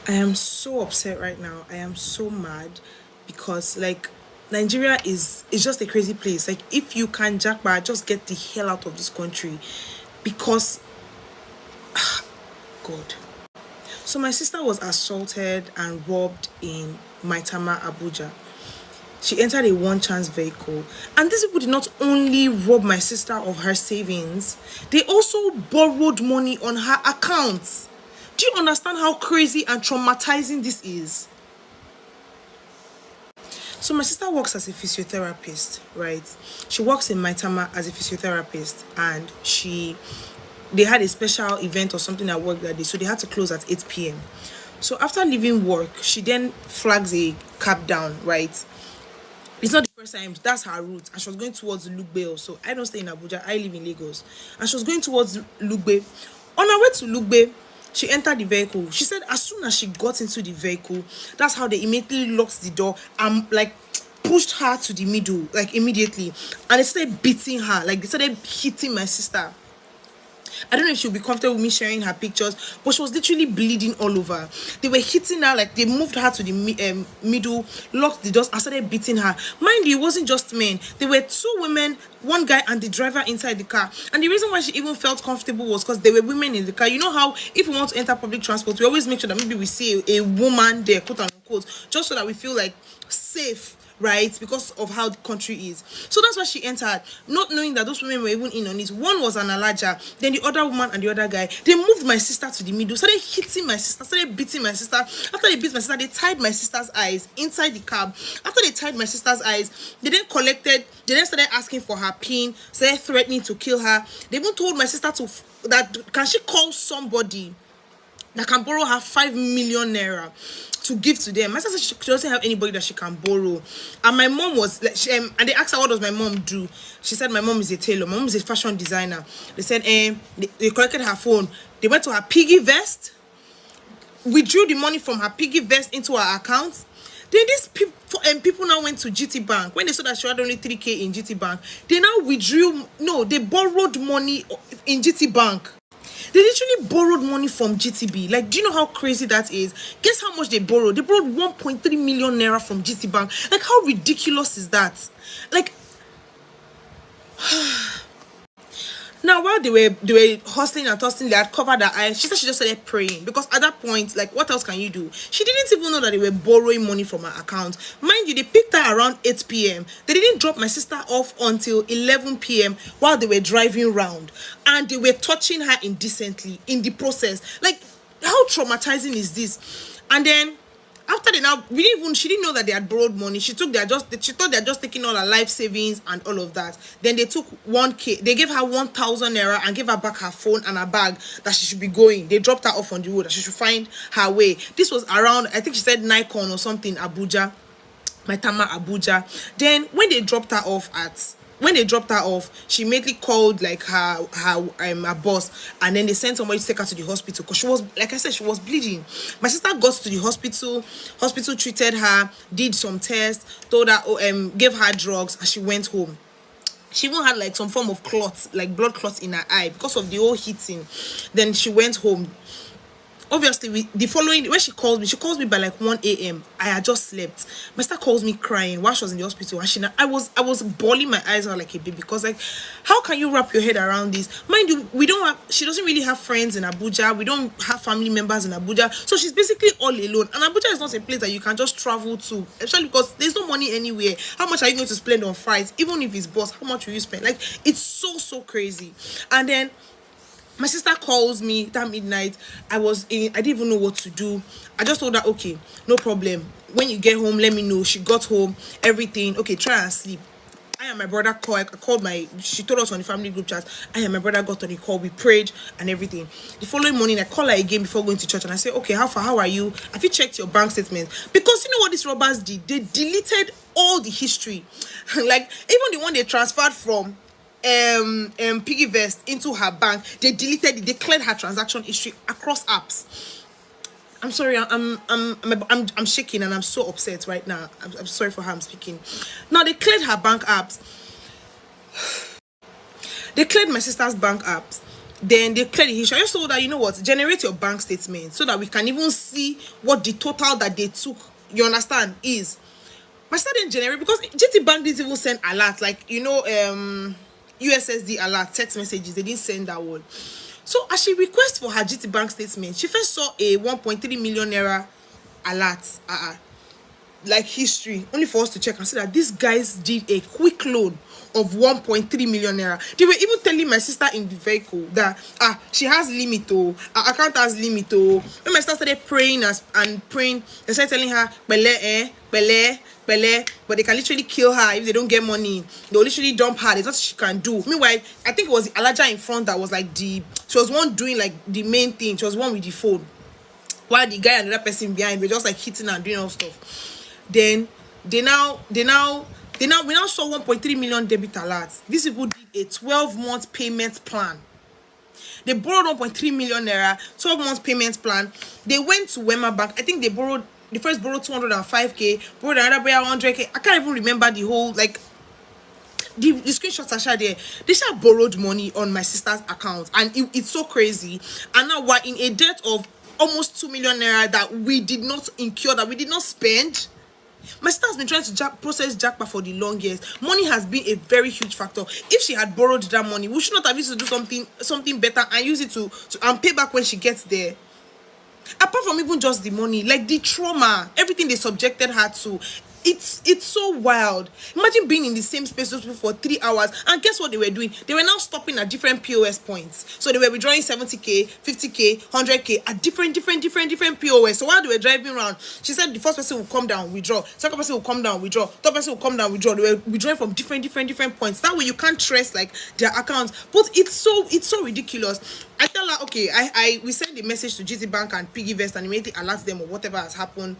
I am so upset right now. I am so mad because Nigeria is just a crazy place. Like if you can Japa, just get the hell out of this country because God. So my sister was assaulted and robbed in Maitama, Abuja. She entered a one chance vehicle. And these people did not only rob my sister of her savings, they also borrowed money on her account. Do you understand how crazy and traumatizing this is? So my sister works as a physiotherapist, right? She works in Maitama as a physiotherapist, and they had a special event or something at work that day, so they had to close at 8 p.m. So after leaving work, she then flags a cab down, right? It's not the first time, that's her route, and she was going towards Lugbe also. I don't stay in Abuja, I live in Lagos. And she was going towards Lugbe. On her way to Lugbe, she entered the vehicle. She said as soon as she got into the vehicle, that's how they immediately locked the door and pushed her to the middle, like immediately. And they started beating her, like they started hitting my sister. I don't know if she'll be comfortable with me sharing her pictures, but she was literally bleeding all over. They were hitting her, like they moved her to the middle, locked the doors, and started beating her. Mind you, it wasn't just men. There were two women, one guy, and the driver inside the car. And the reason why she even felt comfortable was because there were women in the car. You know how if we want to enter public transport, we always make sure that maybe we see a woman there, quote unquote, just so that we feel like safe, right? Because of how the country is. So that's why she entered, not knowing that those women were even in on it. One was an alaja, then the other woman and the other guy. They moved my sister to the middle, started hitting my sister, started beating my sister. After they beat my sister, they tied my sister's eyes inside the cab. After they tied my sister's eyes, they then started asking for her pin, started threatening to kill her. They even told my sister that can she call somebody that can borrow her 5 million naira to give to them. My sister said she doesn't have anybody that she can borrow. And my mom was like, and they asked her, what does my mom do? She said, my mom is a tailor. My mom is a fashion designer. They said, they collected her phone. They went to her piggy vest, withdrew the money from her piggy vest into her account. Then these people now went to GT Bank. When they saw that she had only 3K in GT Bank, they now withdrew, no, they borrowed money in GT Bank. They literally borrowed money from GTB. Like, do you know how crazy that is? Guess how much they borrowed? They borrowed 1.3 million naira from GT Bank. Like, how ridiculous is that? Like, now while they were hustling and tossing, they had covered her eyes. She said she just started praying because at that point, like, what else can you do? She didn't even know that they were borrowing money from her account. Mind you, they picked her around 8 p.m. They didn't drop my sister off until 11 p.m. while they were driving around, and they were touching her indecently in the process. Like, how traumatizing is this? And then after they now, she didn't know that they had borrowed money. She thought they had just taken all her life savings and all of that. Then they took 1K, they gave her 1,000 naira and gave her back her phone and her bag that she should be going. They dropped her off on the road, that she should find her way. This was around, I think she said Nikon or something, Abuja, Maitama, Abuja. Then when they dropped her off, she immediately called like her boss, and then they sent somebody to take her to the hospital because she was, like I said, she was bleeding. My sister got to the hospital treated her, did some tests, told her, gave her drugs, and she went home. She even had like some form of clot, like blood clot in her eye because of the whole heating. Then she went home. Obviously, the following, when she calls me by like 1 a.m. I had just slept. My sister calls me crying while she was in the hospital, and I was bawling my eyes out like a baby because, like, how can you wrap your head around this? Mind you, she doesn't really have friends in Abuja. We don't have family members in Abuja, so she's basically all alone. And Abuja is not a place that you can just travel to, especially because there's no money anywhere. How much are you going to spend on flights? Even if it's bus, how much will you spend? Like, it's so crazy. And then my sister calls me that midnight. I didn't even know what to do. I just told her, okay, no problem. When you get home, let me know. She got home, everything. Okay, try and sleep. I and my brother she told us on the family group chat. I and my brother got on the call. We prayed and everything. The following morning, I call her again before going to church, and I say, okay, how far? How are you? Have you checked your bank statement? Because you know what these robbers did? They deleted all the history. Like, even the one they transferred from piggy vest into her bank, they deleted it. They cleared her transaction history across apps. I'm sorry, I'm shaking and I'm so upset right now. I'm sorry for how I'm speaking. Now they cleared her bank apps. They cleared my sister's bank apps. Then they clear the issue. I just told her, you know what, generate your bank statement so that we can even see what the total that they took, you understand, is. My sister didn't generate because GT Bank didn't even send alert, like, you know, USSD alert, text messages. They didn't send that one. So as she requests for her GT Bank statement, she first saw a 1.3 million naira alert, like history, only for us to check and see that these guys did a quick loan of 1.3 million naira. They were even telling my sister in the vehicle that she has limit, oh, her account has limit, oh. When my sister started praying and praying, they started telling her bele, bele, but they can literally kill her if they don't get money. They'll literally dump her. There's nothing she can do. Meanwhile, I think it was the Alaja in front that was like she was one doing like the main thing. She was one with the phone, while the guy and the other person behind were just like hitting her and doing all stuff. Then we now saw 1.3 million debit alerts. These people did a 12-month payment plan. They borrowed 1.3 million naira, 12 months payment plan. They went to Wema Bank. I think they first borrowed 205k, borrowed another 100k. I can't even remember the whole, like, the screenshots are shared there. They shall borrowed money on my sister's account, and it's so crazy. And now we're in a debt of almost 2 million naira that we did not incur, that we did not spend. My sister has been trying to process Japa for the longest. Money has been a very huge factor. If she had borrowed that money, we should not have used to do something better and use it to and pay back when she gets there. Apart from even just the money, like the trauma, everything they subjected her to, it's so wild. Imagine being in the same space with people for 3 hours, and guess what they were doing? They were now stopping at different POS points. So they were withdrawing 70k, 50k, 100k at different POS. So while they were driving around, she said the first person will come down, withdraw. Second person will come down, withdraw. Third person will come down, withdraw. They were withdrawing from different points. That way you can't trace like their accounts. But it's so ridiculous. I tell her, okay, we send a message to GT Bank and Piggyvest and immediately alert them of whatever has happened.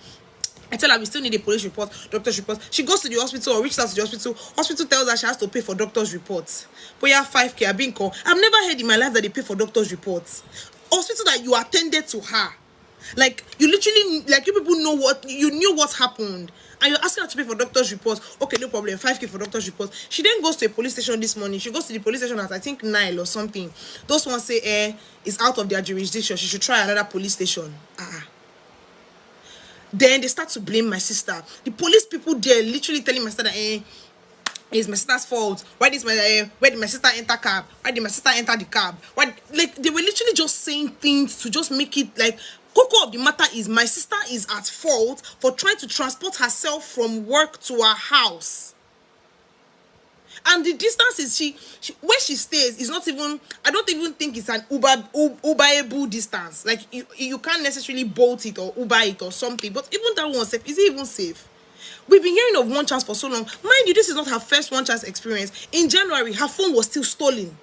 I tell her we still need a police report, doctor's report. She goes to the hospital or reaches out to the hospital. Hospital tells her she has to pay for doctor's reports. But yeah, 5k I've been called. I've never heard in my life that they pay for doctor's reports. Hospital that you attended to her. Like, you literally, like, you people you knew what happened. And you're asking her to pay for doctor's reports. Okay, no problem, 5k for doctor's reports. She then goes to a police station this morning. She goes to the police station at, I think, 9 or something. Those ones say, it's out of their jurisdiction. She should try another police station. Then they start to blame my sister. The police people there literally telling my sister that it's my sister's fault. Why did my sister enter cab? Why did my sister enter the cab? Why, like, they were literally just saying things to just make it like, cocoa of the matter is my sister is at fault for trying to transport herself from work to her house. And the distance is she where she stays is not even, I don't even think it's an Uberable distance. Like, you can't necessarily bolt it or Uber it or something. But even that one safe, is it even safe? We've been hearing of one chance for so long. Mind you, this is not her first one chance experience. In January, her phone was still stolen.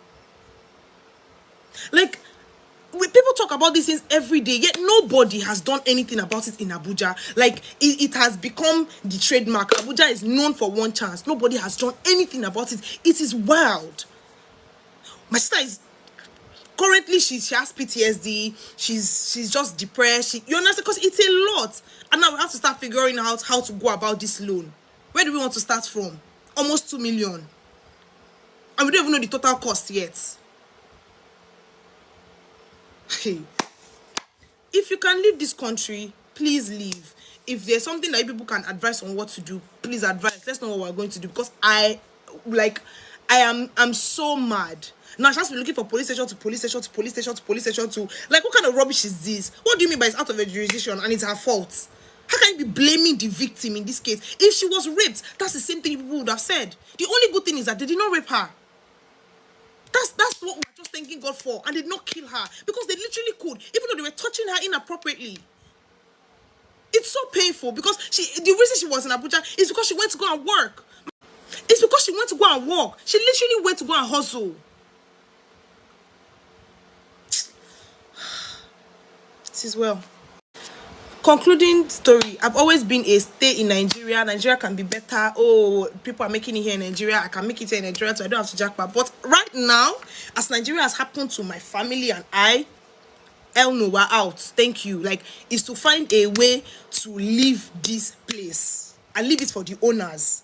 Like, people talk about these things every day, yet nobody has done anything about it in Abuja. Like, it has become the trademark. Abuja is known for one chance. Nobody has done anything about it. It is wild. My sister is currently, she has PTSD. She's just depressed. You understand? Because it's a lot. And now we have to start figuring out how to go about this loan. Where do we want to start from? Almost 2 million. And we don't even know the total cost yet. Hey, if you can leave this country, please leave. If there's something that people can advise on what to do, please advise. Let's know what we're going to do, because I'm so mad. Now she has to be looking for police station to police station to police station to police station to, like, what kind of rubbish is this? What do you mean by it's out of her jurisdiction and it's her fault? How can you be blaming the victim in this case? If she was raped, that's the same thing people would have said. The only good thing is that they did not rape her. That's what we're just thanking God for, and they did not kill her, because they literally could, even though they were touching her inappropriately. It's so painful, because the reason she was in Abuja is because she went to go and work. It's because she went to go and work. She literally went to go and hustle. This is well. Concluding story, I've always been a stay in Nigeria. Nigeria can be better. Oh, people are making it here in Nigeria. I can make it here in Nigeria, so I don't have to jackpot. But right now, as Nigeria has happened to my family and I, hell no, we're out. Thank you. Like, is to find a way to leave this place and leave it for the owners.